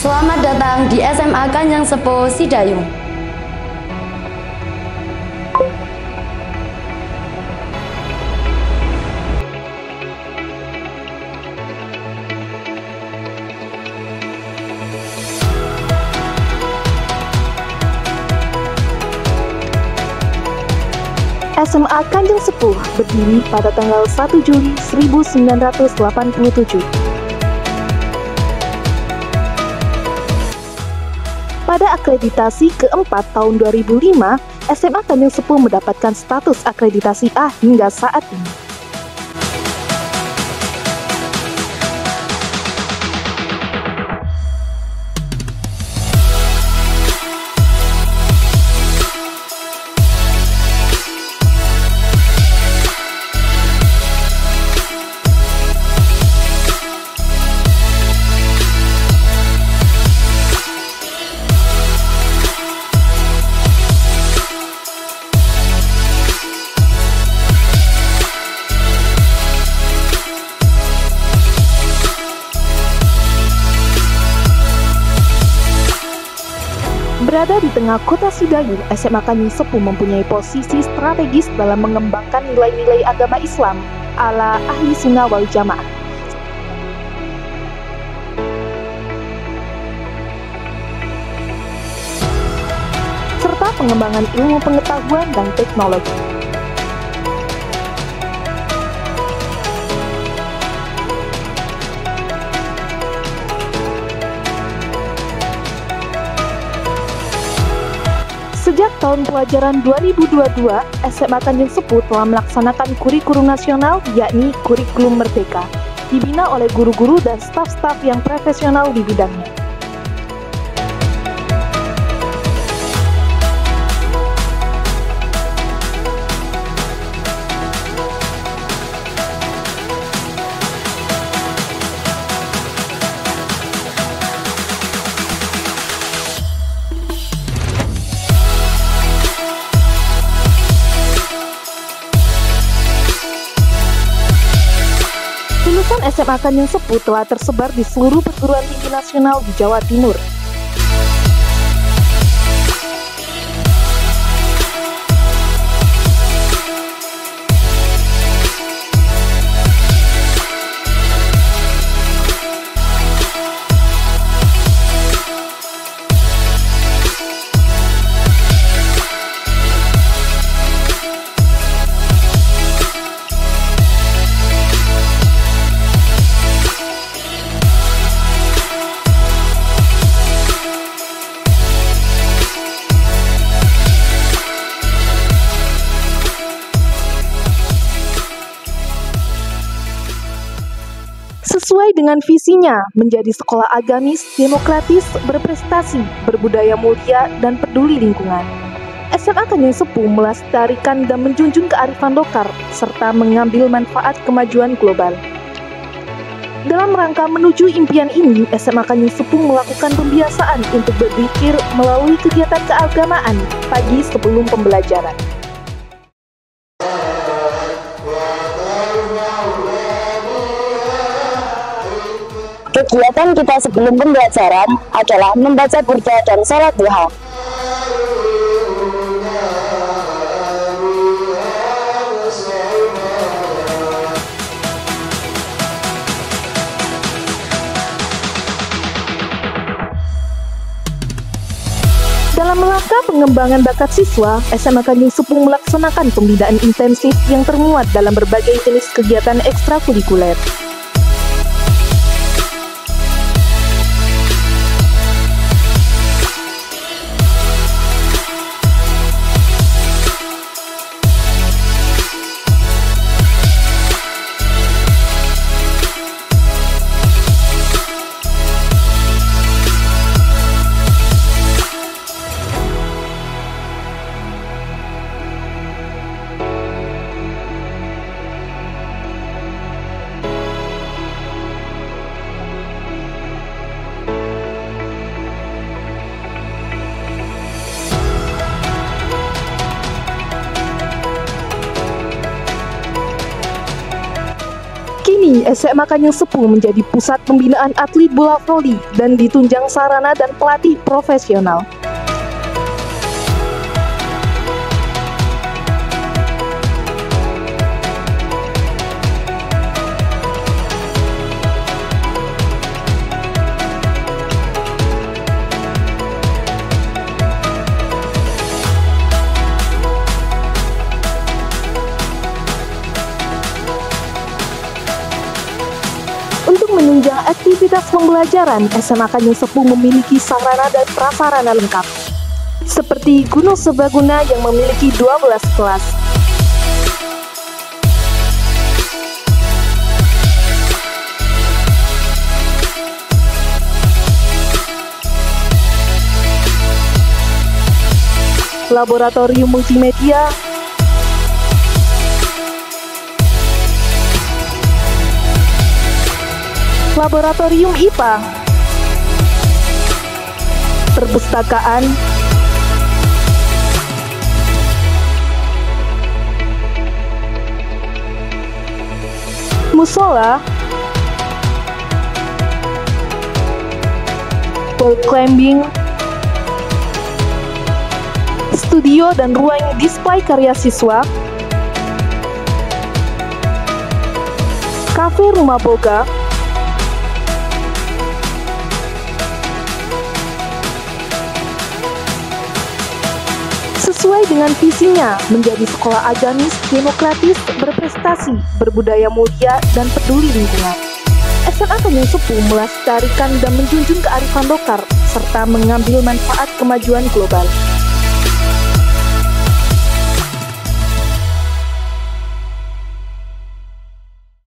Selamat datang di SMA Kanjeng Sepuh Sidayung. SMA Kanjeng Sepuh berdiri pada tanggal 1 Juli 1987. Pada akreditasi keempat tahun 2005, SMA Kanjeng Sepuh mendapatkan status akreditasi A hingga saat ini. Berada di tengah kota Sidayung, SMA Kanjeng Sepuh mempunyai posisi strategis dalam mengembangkan nilai-nilai agama Islam ala ahli sunnah wal jamaah. Serta pengembangan ilmu pengetahuan dan teknologi. Sejak tahun pelajaran 2022, SMA Kanjeng Sepuh telah melaksanakan kurikulum nasional, yakni kurikulum merdeka, dibina oleh guru-guru dan staf-staf yang profesional di bidangnya. Lulusan SMA Kanjeng Sepuh telah tersebar di seluruh perguruan tinggi nasional di Jawa Timur. Sesuai dengan visinya, menjadi sekolah agamis, demokratis, berprestasi, berbudaya mulia, dan peduli lingkungan. SMA Kanjeng Sepuh melestarikan dan menjunjung kearifan lokal, serta mengambil manfaat kemajuan global. Dalam rangka menuju impian ini, SMA Kanjeng Sepuh melakukan pembiasaan untuk berzikir melalui kegiatan keagamaan pagi sebelum pembelajaran. Kegiatan kita sebelum pembelajaran adalah membaca burda dan sholat duha. Dalam rangka pengembangan bakat siswa, SMA Kanjeng Sepuh melaksanakan pembinaan intensif yang termuat dalam berbagai jenis kegiatan ekstrakurikuler. SMA Kanjeng Sepuh menjadi pusat pembinaan atlet bola voli dan ditunjang sarana dan pelatih profesional. Untuk menunjang aktivitas pembelajaran, SMA Kanjeng Sepuh memiliki sarana dan prasarana lengkap, seperti Gunung Serbaguna yang memiliki 12 kelas. Laboratorium multimedia, Laboratorium IPA, perpustakaan, musola, wall climbing, studio dan ruang display karya siswa, kafe rumah boga, sesuai dengan visinya menjadi sekolah agamis, demokratis, berprestasi, berbudaya mulia, dan peduli lingkungan. SMA Kanjeng Sepuh melestarikan dan menjunjung kearifan lokal serta mengambil manfaat kemajuan global.